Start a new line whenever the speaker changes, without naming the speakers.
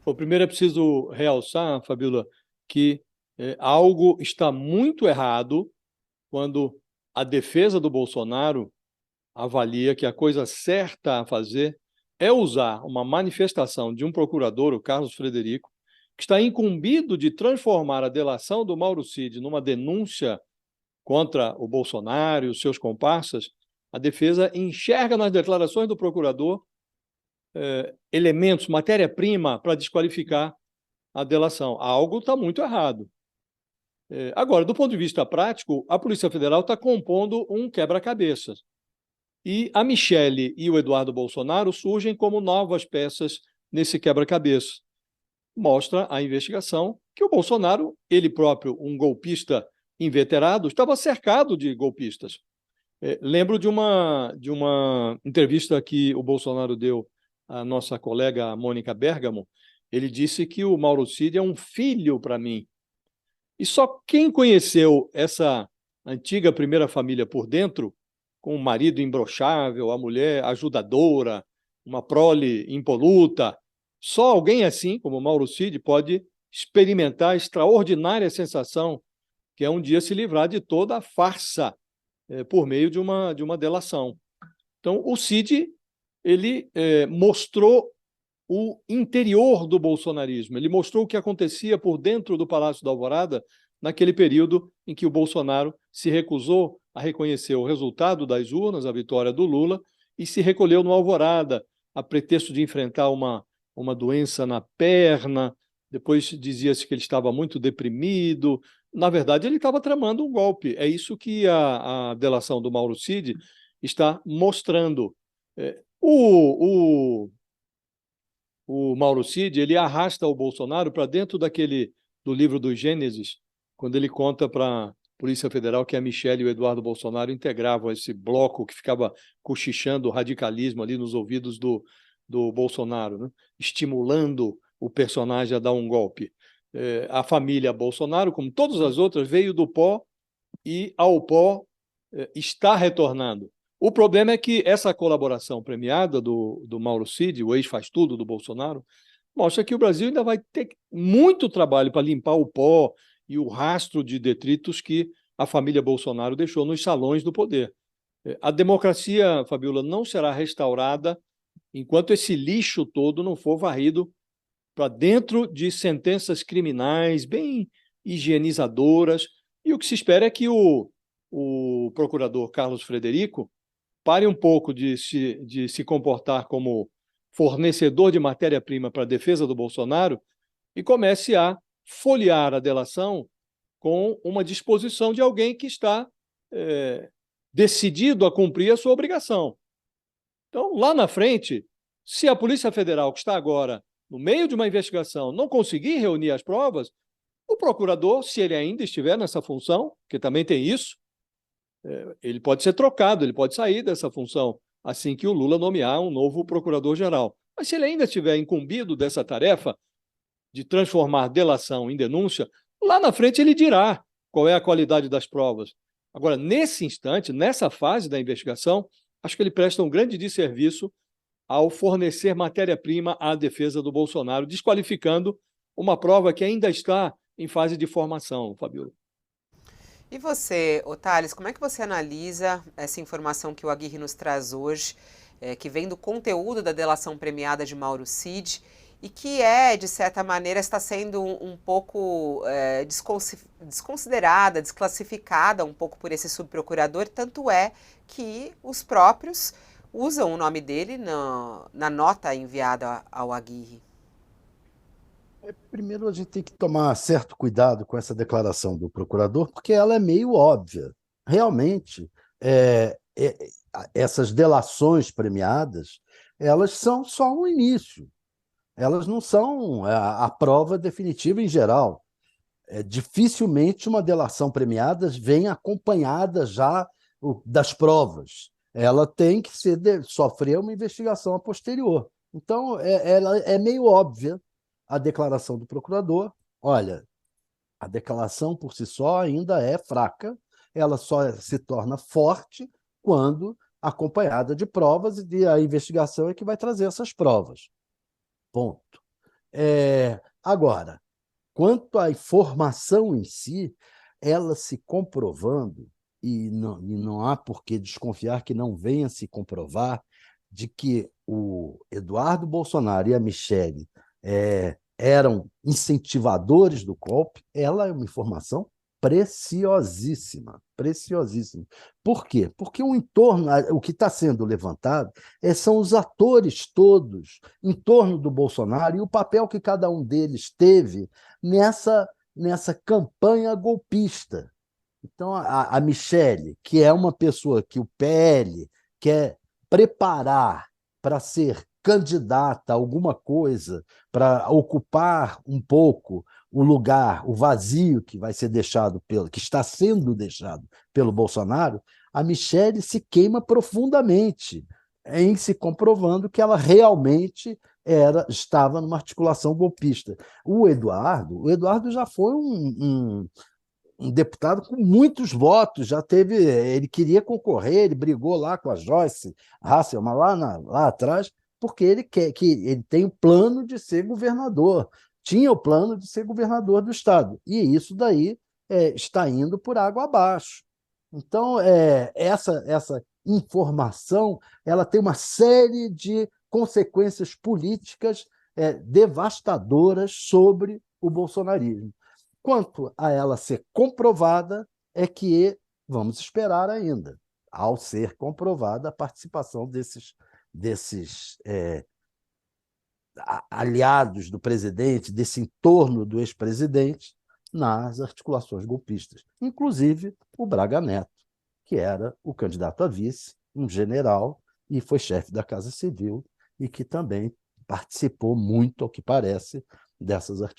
Bom, primeiro é preciso realçar, Fabíola, que algo está muito errado quando a defesa do Bolsonaro avalia que a coisa certa a fazer é usar uma manifestação de um procurador, o Carlos Frederico, que está incumbido de transformar a delação do Mauro Cid numa denúncia contra o Bolsonaro e os seus comparsas. A defesa enxerga nas declarações do procurador elementos, matéria-prima para desqualificar a delação. Algo está muito errado. Agora, do ponto de vista prático, a Polícia Federal está compondo um quebra-cabeças. E a Michelle e o Eduardo Bolsonaro surgem como novas peças nesse quebra-cabeça. Mostra a investigação que o Bolsonaro, ele próprio, um golpista inveterado, estava cercado de golpistas. Lembro de uma entrevista que o Bolsonaro deu à nossa colega Mônica Bergamo. Ele disse que o Mauro Cid é um filho para mim. E só quem conheceu essa antiga primeira família por dentro, com o marido imbrochável, a mulher ajudadora, uma prole impoluta, só alguém assim, como Mauro Cid, pode experimentar a extraordinária sensação que é um dia se livrar de toda a farsa por meio de uma delação. Então, o Cid, ele mostrou o interior do bolsonarismo, ele mostrou o que acontecia por dentro do Palácio da Alvorada naquele período em que o Bolsonaro se recusou a reconhecer o resultado das urnas, a vitória do Lula, e se recolheu no Alvorada, a pretexto de enfrentar uma doença na perna. Depois dizia-se que ele estava muito deprimido. Na verdade, ele estava tramando um golpe. É isso que a delação do Mauro Cid está mostrando. O Mauro Cid, ele arrasta o Bolsonaro para dentro do livro do Gênesis, quando ele conta para a Polícia Federal que a Michelle e o Eduardo Bolsonaro integravam esse bloco que ficava cochichando o radicalismo ali nos ouvidos do Bolsonaro, né? Estimulando o personagem a dar um golpe. A família Bolsonaro, como todas as outras, veio do pó e ao pó está retornando. O problema é que essa colaboração premiada do Mauro Cid, o ex-faz-tudo do Bolsonaro, mostra que o Brasil ainda vai ter muito trabalho para limpar o pó e o rastro de detritos que a família Bolsonaro deixou nos salões do poder. A democracia, Fabíola, não será restaurada enquanto esse lixo todo não for varrido para dentro de sentenças criminais bem higienizadoras. E o que se espera é que o procurador Carlos Frederico pare um pouco de se comportar como fornecedor de matéria-prima para a defesa do Bolsonaro e comece a folhear a delação com uma disposição de alguém que está decidido a cumprir a sua obrigação. Então, lá na frente, se a Polícia Federal, que está agora no meio de uma investigação, não conseguir reunir as provas, o procurador, se ele ainda estiver nessa função, que também tem isso, ele pode ser trocado, ele pode sair dessa função assim que o Lula nomear um novo procurador-geral. Mas se ele ainda estiver incumbido dessa tarefa de transformar delação em denúncia, lá na frente ele dirá qual é a qualidade das provas. Agora, nesse instante, nessa fase da investigação, acho que ele presta um grande desserviço ao fornecer matéria-prima à defesa do Bolsonaro, desqualificando uma prova que ainda está em fase de formação, Fabíola.
E você, Otales, como é que você analisa essa informação que o Aguirre nos traz hoje, que vem do conteúdo da delação premiada de Mauro Cid e que de certa maneira, está sendo um pouco desconsiderada, desclassificada um pouco por esse subprocurador, tanto é que os próprios usam o nome dele na nota enviada ao Aguirre?
Primeiro, a gente tem que tomar certo cuidado com essa declaração do procurador, porque ela é meio óbvia. Realmente, essas delações premiadas, elas são só um início. Elas não são a prova definitiva em geral. Dificilmente uma delação premiada vem acompanhada já das provas. Ela tem que sofrer uma investigação a posterior. Então, ela é meio óbvia a declaração do procurador. Olha, a declaração por si só ainda é fraca, ela só se torna forte quando acompanhada de provas, e a investigação é que vai trazer essas provas. Ponto. Agora, quanto à informação em si, ela se comprovando, e não há por que desconfiar que não venha se comprovar, de que o Eduardo Bolsonaro e a Michelle eram incentivadores do golpe, ela é uma informação preciosíssima, preciosíssima. Por quê? Porque o que está sendo levantado são os atores todos em torno do Bolsonaro e o papel que cada um deles teve nessa campanha golpista. Então, a Michelle, que é uma pessoa que o PL quer preparar para ser candidata a alguma coisa, para ocupar um pouco o lugar, o vazio que vai ser deixado que está sendo deixado pelo Bolsonaro, a Michelle se queima profundamente em se comprovando que ela realmente estava numa articulação golpista. O Eduardo já foi um deputado com muitos votos, ele queria concorrer, ele brigou lá com a Joyce Hasselmann lá atrás, porque ele tem o plano de ser governador, tinha o plano de ser governador do estado, e isso daí está indo por água abaixo. Então, essa informação ela tem uma série de consequências políticas devastadoras sobre o bolsonarismo. Quanto a ela ser comprovada, é que vamos esperar ainda, ao ser comprovada a participação desses aliados do presidente, desse entorno do ex-presidente, nas articulações golpistas. Inclusive o Braga Neto, que era o candidato a vice, um general, e foi chefe da Casa Civil, e que também participou muito, ao que parece, dessas articulações.